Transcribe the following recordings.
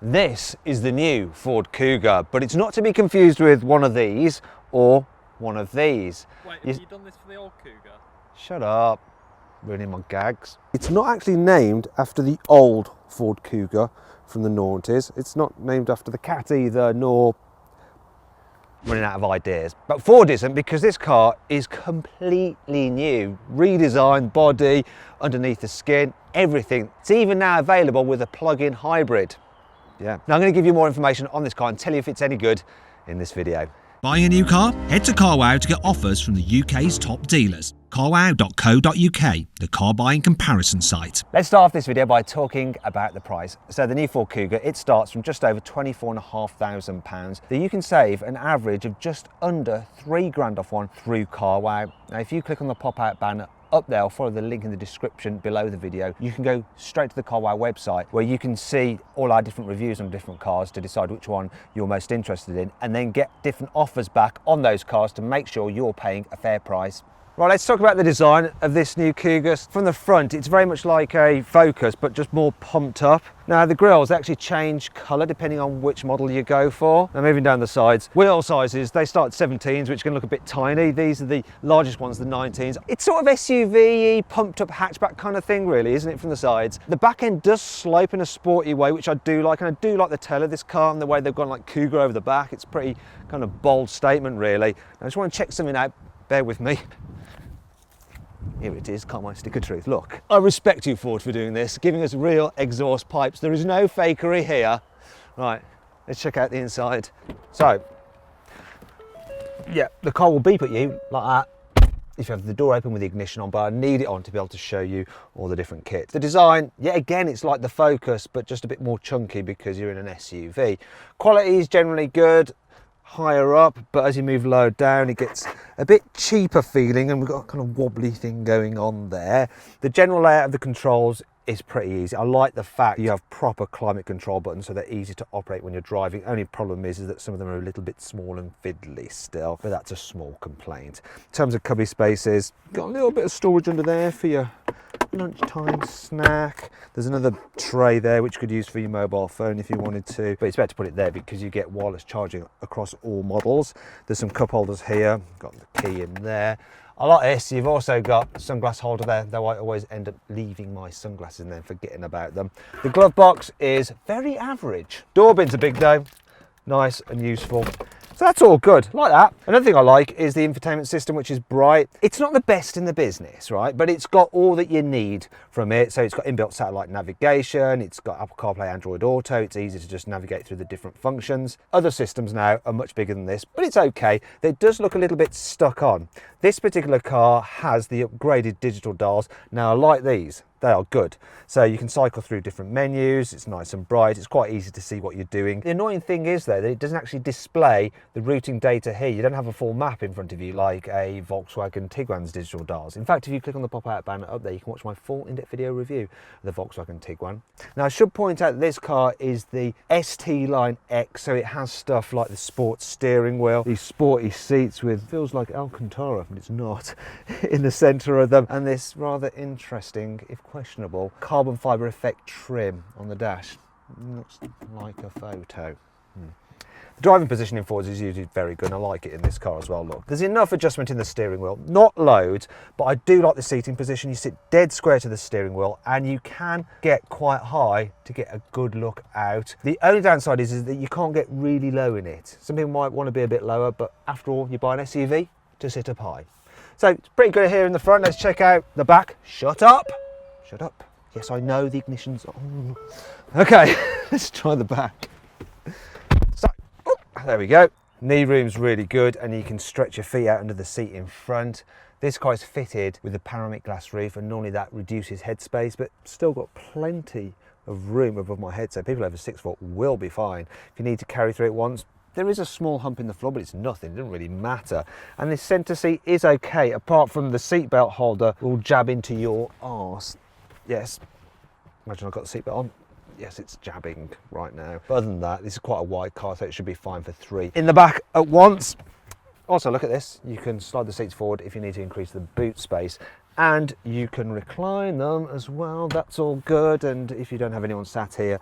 This is the new Ford Kuga, but it's not to be confused with one of these or one of these. Wait, have you done this for the old Kuga? Shut up, ruining my gags. It's not actually named after the old Ford Kuga from the noughties. It's not named after the cat either, nor running out of ideas. But Ford isn't, because this car is completely new. Redesigned body, underneath the skin, everything. It's even now available with a plug-in hybrid. Yeah. Now I'm going to give you more information on this car and tell you if it's any good in this video. Buying a new car? Head to Carwow to get offers from the UK's top dealers. carwow.co.uk, the car buying comparison site. Let's start off this video by talking about the price. So the new Ford Kuga, it starts from just over £24,500. That you can save an average of just under £3,000 off one through Carwow. Now if you click on the pop-out banner up there, or follow the link in the description below the video, you can go straight to the Carwow website where you can see all our different reviews on different cars to decide which one you're most interested in, and then get different offers back on those cars to make sure you're paying a fair price. Right, let's talk about the design of this new Kuga. From the front, it's very much like a Focus, but just more pumped up. Now the grills actually change colour depending on which model you go for. Now moving down the sides, wheel sizes, they start at 17s, which can look a bit tiny. These are the largest ones, the 19s. It's sort of SUV-y, pumped up hatchback kind of thing really, isn't it, from the sides? The back end does slope in a sporty way, which I do like, and I do like the tail of this car and the way they've gone like Kuga over the back. It's pretty kind of bold statement really. I just want to check something out, bear with me. Here it is, Carmine Stick of Truth. Look, I respect you, Ford, for doing this, giving us real exhaust pipes. There is no fakery here. Right, let's check out the inside. So, yeah, the car will beep at you like that if you have the door open with the ignition on, but I need it on to be able to show you all the different kits. The design, yet again, it's like the Focus, but just a bit more chunky because you're in an SUV. Quality is generally good, higher up, but as you move lower down it gets a bit cheaper feeling, and we've got a kind of wobbly thing going on there. The general layout of the controls is pretty easy. I like the fact you have proper climate control buttons, so they're easy to operate when you're driving. Only problem is that some of them are a little bit small and fiddly still, but that's a small complaint. In terms of cubby spaces, got a little bit of storage under there for your lunchtime snack. There's another tray there which you could use for your mobile phone if you wanted to, but it's better to put it there because you get wireless charging across all models. There's some cup holders here, got the key in there. I like this. You've also got a sunglass holder there, though I always end up leaving my sunglasses and then forgetting about them. The glove box is very average. Door bins are big though, nice and useful. So that's all good, like that. Another thing I like is the infotainment system, which is bright. It's not the best in the business, right? But it's got all that you need from it. So it's got inbuilt satellite navigation, it's got Apple CarPlay, Android Auto, it's easy to just navigate through the different functions. Other systems now are much bigger than this, but it's okay. It does look a little bit stuck on. This particular car has the upgraded digital dials. Now I like these. They are good. So you can cycle through different menus, it's nice and bright, it's quite easy to see what you're doing. The annoying thing is though that it doesn't actually display the routing data here. You don't have a full map in front of you like a Volkswagen Tiguan's digital dials. In fact, if you click on the pop-out banner up there, you can watch my full in-depth video review of the Volkswagen Tiguan. Now I should point out that this car is the ST Line X, so it has stuff like the sports steering wheel, these sporty seats with, feels like Alcantara, but it's not, in the centre of them, and this rather interesting, if questionable, carbon fibre effect trim on the dash. Looks like a photo. The driving position in Fords is usually very good, and I like it in this car as well. Look, there's enough adjustment in the steering wheel, not loads, but I do like the seating position. You sit dead square to the steering wheel and you can get quite high to get a good look out. The only downside is that you can't get really low in it. Some people might want to be a bit lower, but after all, you buy an SUV to sit up high. So it's pretty good here in the front. Let's check out the back. Shut up. Shut up. Yes, I know the ignition's on. Okay, let's try the back. So, oh, there we go. Knee room's really good, and you can stretch your feet out under the seat in front. This car is fitted with a panoramic glass roof, and normally that reduces headspace, but still got plenty of room above my head, so people over 6 foot will be fine. If you need to carry through it once, there is a small hump in the floor, but it's nothing, it doesn't really matter. And this centre seat is okay, apart from the seatbelt holder will jab into your arse. Yes, imagine I've got the seatbelt on. Yes, it's jabbing right now. But other than that, this is quite a wide car, so it should be fine for 3 in the back at once. Also, look at this. You can slide the seats forward if you need to increase the boot space, and you can recline them as well. That's all good. And if you don't have anyone sat here,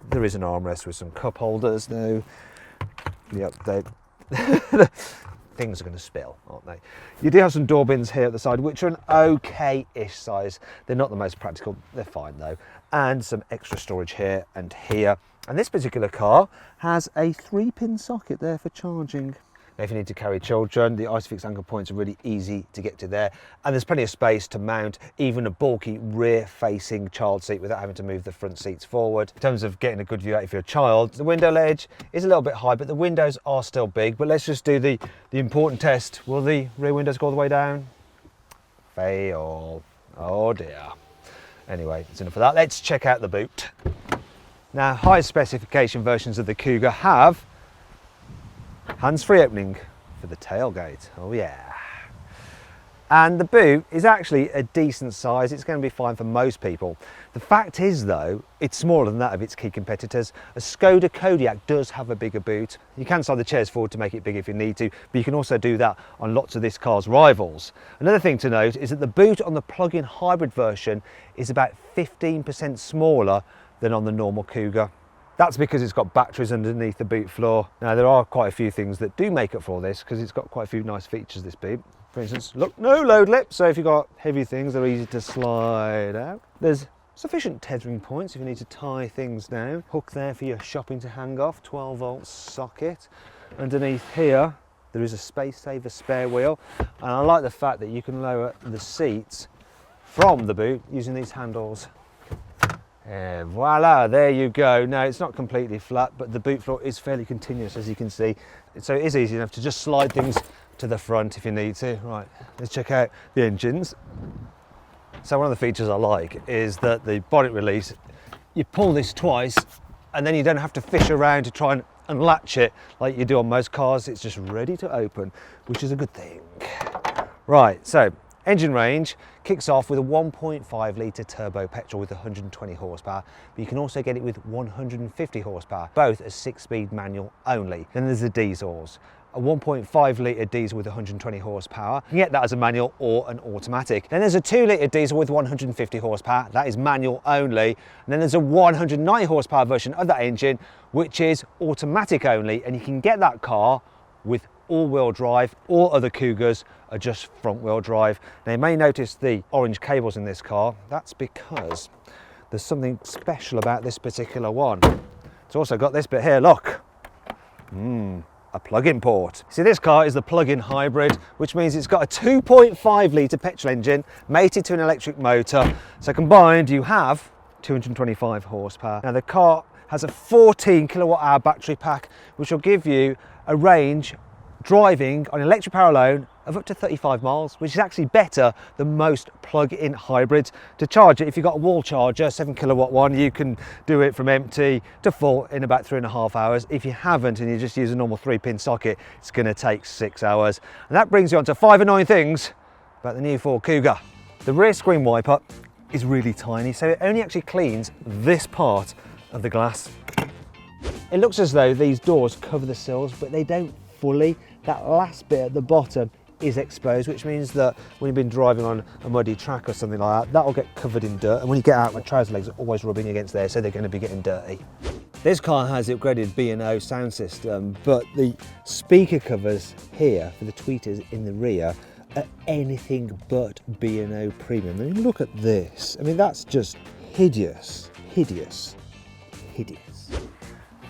There is an armrest with some cup holders now. Yep, things are going to spill, aren't they? You do have some door bins here at the side, which are an okay-ish size. They're not the most practical, they're fine though. And some extra storage here and here. And this particular car has a 3-pin socket there for charging. Now, if you need to carry children, the Isofix anchor points are really easy to get to there. And there's plenty of space to mount even a bulky rear-facing child seat without having to move the front seats forward. In terms of getting a good view out if you're a child, the window ledge is a little bit high, but the windows are still big. But let's just do the important test. Will the rear windows go all the way down? Fail. Oh dear. Anyway, it's enough of that. Let's check out the boot. Now, high specification versions of the Kuga have hands-free opening for the tailgate. Oh yeah. And the boot is actually a decent size. It's going to be fine for most people. The fact is though, it's smaller than that of its key competitors. A Skoda Kodiaq does have a bigger boot. You can slide the chairs forward to make it big if you need to, but you can also do that on lots of this car's rivals. Another thing to note is that the boot on the plug-in hybrid version is about 15% smaller than on the normal Kuga. That's because it's got batteries underneath the boot floor. Now, there are quite a few things that do make up for this because it's got quite a few nice features, this boot. For instance, look, no load lip, so if you've got heavy things, they're easy to slide out. There's sufficient tethering points if you need to tie things down. Hook there for your shopping to hang off, 12-volt socket. Underneath here, there is a space saver spare wheel. And I like the fact that you can lower the seats from the boot using these handles. And voila, there you go. Now, it's not completely flat, but the boot floor is fairly continuous, as you can see. So it is easy enough to just slide things to the front if you need to. Right, let's check out the engines. So one of the features I like is that the bonnet release, you pull this twice and then you don't have to fish around to try and unlatch it like you do on most cars. It's just ready to open, which is a good thing. Right, so engine range kicks off with a 1.5 litre turbo petrol with 120 horsepower, but you can also get it with 150 horsepower, both as 6-speed manual only. Then there's the diesels. A 1.5 litre diesel with 120 horsepower. You can get that as a manual or an automatic. Then there's a 2 litre diesel with 150 horsepower. That is manual only. And then there's a 190 horsepower version of that engine, which is automatic only. And you can get that car with all-wheel drive. All other Kugas are just front-wheel drive. Now, you may notice the orange cables in this car. That's because there's something special about this particular one. It's also got this bit here, look. A plug-in port. See, this car is the plug-in hybrid, which means it's got a 2.5 litre petrol engine mated to an electric motor. So combined, you have 225 horsepower. Now, the car has a 14 kilowatt hour battery pack, which will give you a range driving on electric power alone of up to 35 miles, which is actually better than most plug-in hybrids. To charge it, if you've got a wall charger, 7 kilowatt one, you can do it from empty to full in about 3.5 hours. If you haven't and you just use a normal 3-pin socket, it's going to take 6 hours. And that brings you on to 5 annoying things about the new Ford Kuga. The rear screen wiper is really tiny, so it only actually cleans this part of the glass. It looks as though these doors cover the sills, but they don't fully. That last bit at the bottom is exposed, which means that when you've been driving on a muddy track or something like that, that'll get covered in dirt, and when you get out, my trouser legs are always rubbing against there, so they're going to be getting dirty. This car has the upgraded B&O sound system, but the speaker covers here for the tweeters in the rear are anything but B&O premium. I mean, look at this. I mean, that's just hideous, hideous, hideous.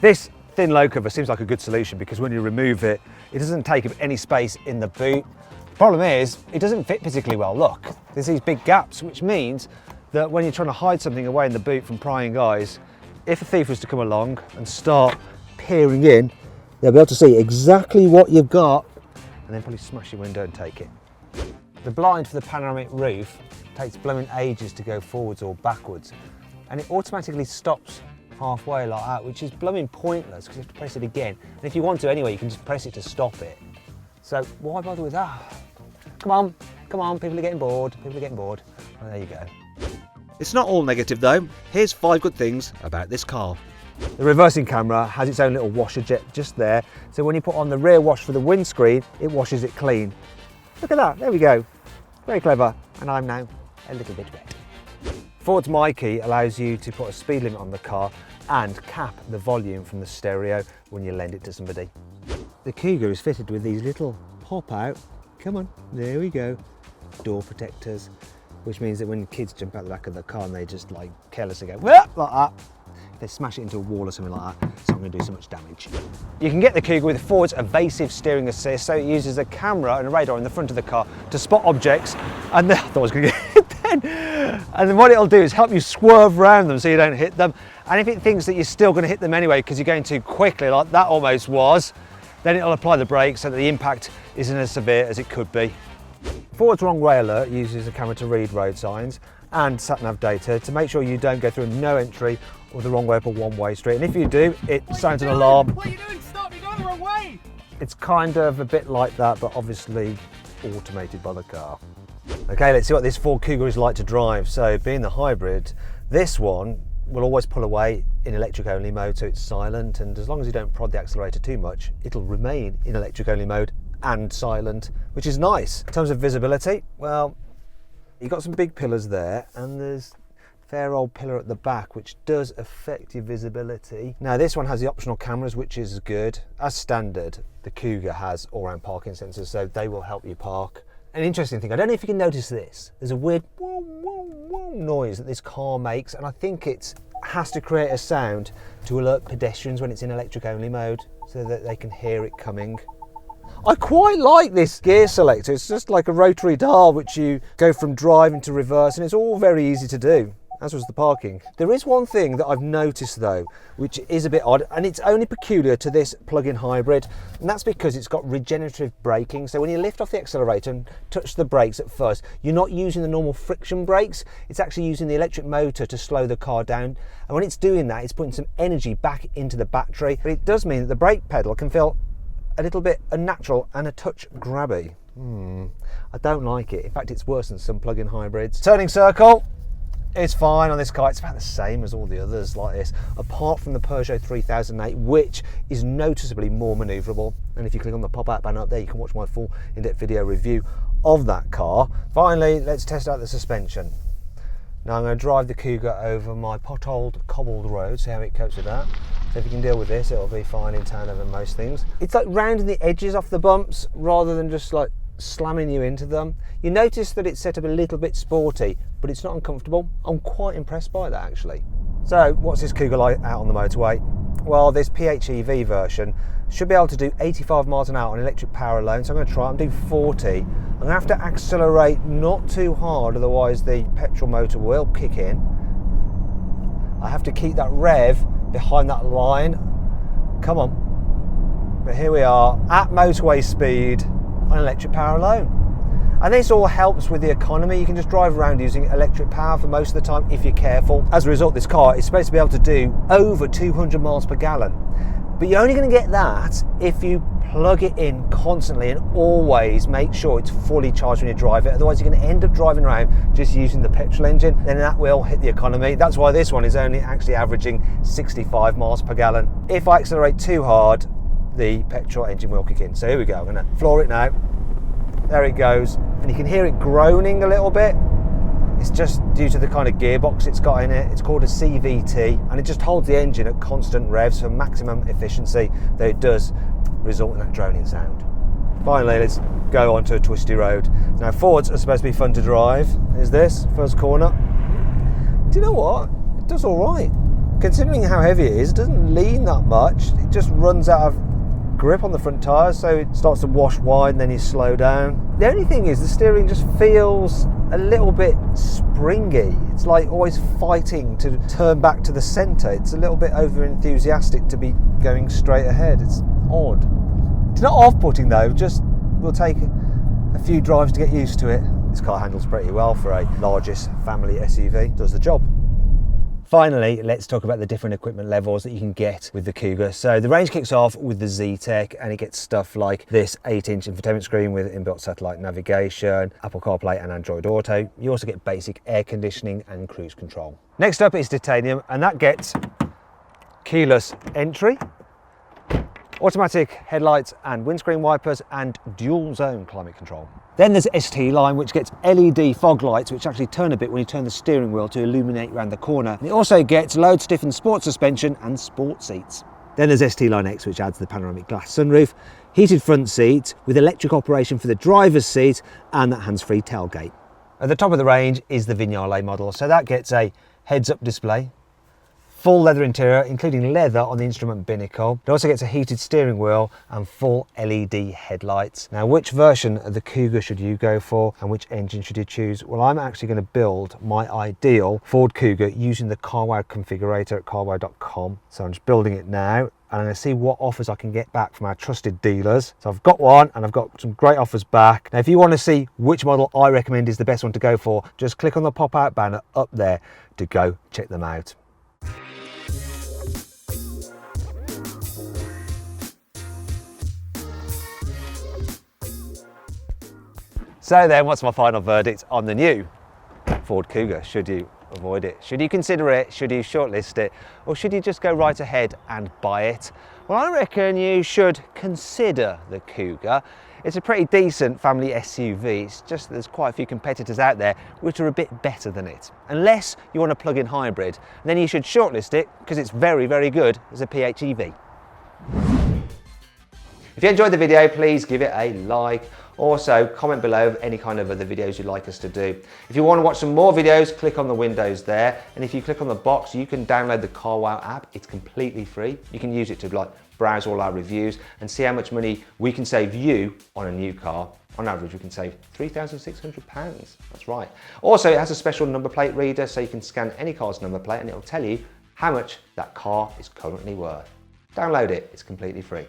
This thin low cover seems like a good solution because when you remove it, it doesn't take up any space in the boot. The problem is, it doesn't fit particularly well. Look, there's these big gaps, which means that when you're trying to hide something away in the boot from prying eyes, if a thief was to come along and start peering in, they'll be able to see exactly what you've got and then probably smash your window and take it. The blind for the panoramic roof takes blooming ages to go forwards or backwards, and it automatically stops halfway like that, which is blooming pointless because you have to press it again. And if you want to anyway, you can just press it to stop it. So why bother with that? Come on, people are getting bored, people are getting bored. Well, there you go. It's not all negative though. Here's 5 good things about this car. The reversing camera has its own little washer jet just there, so when you put on the rear wash for the windscreen, it washes it clean. Look at that, there we go. Very clever, and I'm now a little bit wet. Ford's My Key allows you to put a speed limit on the car, and cap the volume from the stereo when you lend it to somebody. The Kuga is fitted with these little pop out, come on, there we go, door protectors, which means that when kids jump out the back of the car and they just like carelessly go like that, they smash it into a wall or something like that, it's not going to do so much damage. You can get the Kuga with Ford's evasive steering assist, so it uses a camera and a radar in the front of the car to spot objects, and I thought I was going to get hit then. And then what it'll do is help you swerve around them so you don't hit them. And if it thinks that you're still going to hit them anyway because you're going too quickly, like that almost was, then it'll apply the brakes so that the impact isn't as severe as it could be. Ford's wrong way alert uses a camera to read road signs and sat-nav data to make sure you don't go through no entry or the wrong way up a one-way street. And if you do, it sounds an alarm. What are you doing? Stop! You're going the wrong way! It's kind of a bit like that, but obviously automated by the car. Okay, let's see what this Ford Kuga is like to drive. So being the hybrid, this one will always pull away in electric only mode, so it's silent, and as long as you don't prod the accelerator too much, it'll remain in electric only mode and silent, which is nice. In terms of visibility, well, you've got some big pillars there, and there's a fair old pillar at the back, which does affect your visibility. Now this one has the optional cameras, which is good. As standard, the Kuga has all-round parking sensors, so they will help you park. An interesting thing, I don't know if you can notice this, there's a weird whoa, whoa, whoa noise that this car makes, and I think it has to create a sound to alert pedestrians when it's in electric only mode so that they can hear it coming. I quite like this gear selector. It's just like a rotary dial which you go from drive into reverse, and it's all very easy to do, as was the parking. There is one thing that I've noticed though, which is a bit odd, and it's only peculiar to this plug-in hybrid, and that's because it's got regenerative braking. So when you lift off the accelerator and touch the brakes at first, you're not using the normal friction brakes, it's actually using the electric motor to slow the car down. And when it's doing that, it's putting some energy back into the battery, but it does mean that the brake pedal can feel a little bit unnatural and a touch grabby. I don't like it. In fact, it's worse than some plug-in hybrids. Turning circle, it's fine on this car. It's about the same as all the others like this, apart from the Peugeot 3008, which is noticeably more manoeuvrable. And if you click on the pop-out banner up there, you can watch my full in-depth video review of that car. Finally, let's test out the suspension. Now I'm going to drive the Kuga over my potholed, cobbled road, see how it copes with that. So if you can deal with this, it'll be fine in town over most things. It's like rounding the edges off the bumps rather than just like slamming you into them. You notice that it's set up a little bit sporty, but it's not uncomfortable. I'm quite impressed by that actually. So what's this Kuga like out on the motorway? Well, this PHEV version should be able to do 85 miles an hour on electric power alone, so I'm going to try and do 40. I'm going to have to accelerate not too hard, otherwise the petrol motor will kick in. I have to keep that rev behind that line. Come on. But here we are at motorway speed on electric power alone. And this all helps with the economy. You can just drive around using electric power for most of the time if you're careful. As a result, this car is supposed to be able to do over 200 miles per gallon. But you're only going to get that if you plug it in constantly and always make sure it's fully charged when you drive it. Otherwise, you're going to end up driving around just using the petrol engine. Then that will hit the economy. That's why this one is only actually averaging 65 miles per gallon. If I accelerate too hard, the petrol engine will kick in. So here we go. I'm going to floor it now. There it goes. And you can hear it groaning a little bit. It's just due to the kind of gearbox it's got in it. It's called a CVT, and it just holds the engine at constant revs for maximum efficiency, though it does result in that droning sound. Finally, let's go onto a twisty road. Now, Fords are supposed to be fun to drive. Is this first corner? Do you know what? It does all right. Considering how heavy it is, it doesn't lean that much. It just runs out of grip on the front tyres, so it starts to wash wide and then you slow down. The only thing is the steering just feels a little bit springy. It's like always fighting to turn back to the centre. It's a little bit over enthusiastic to be going straight ahead. It's odd. It's not off-putting though, just will take a few drives to get used to it. This car handles pretty well for a largest family SUV, does the job. Finally, let's talk about the different equipment levels that you can get with the Kuga. So the range kicks off with the Z-Tech, and it gets stuff like this 8-inch infotainment screen with inbuilt satellite navigation, Apple CarPlay and Android Auto. You also get basic air conditioning and cruise control. Next up is titanium, and that gets keyless entry, automatic headlights and windscreen wipers, and dual zone climate control. Then there's ST line, which gets LED fog lights, which actually turn a bit when you turn the steering wheel to illuminate around the corner. And it also gets load stiffened sport suspension and sport seats. Then there's ST line X, which adds the panoramic glass sunroof, heated front seats with electric operation for the driver's seat and that hands-free tailgate. At the top of the range is the Vignale model, so that gets a heads-up display, full leather interior, including leather on the instrument binnacle. It also gets a heated steering wheel and full LED headlights. Now, which version of the Kuga should you go for and which engine should you choose? Well, I'm actually going to build my ideal Ford Kuga using the carwow configurator at carwow.com. So I'm just building it now and I'm going to see what offers I can get back from our trusted dealers. So I've got one and I've got some great offers back. Now, if you want to see which model I recommend is the best one to go for, just click on the pop-out banner up there to go check them out. So then, what's my final verdict on the new Ford Kuga? Should you avoid it? Should you consider it? Should you shortlist it? Or should you just go right ahead and buy it? Well, I reckon you should consider the Kuga. It's a pretty decent family SUV. It's just that there's quite a few competitors out there which are a bit better than it. Unless you want a plug-in hybrid, then you should shortlist it because it's very, very good as a PHEV. If you enjoyed the video, please give it a like. Also, comment below any kind of other videos you'd like us to do. If you want to watch some more videos, click on the windows there. And if you click on the box, you can download the CarWow app. It's completely free. You can use it to browse all our reviews and see how much money we can save you on a new car. On average, we can save £3,600. That's right. Also, it has a special number plate reader, so you can scan any car's number plate and it'll tell you how much that car is currently worth. Download it, it's completely free.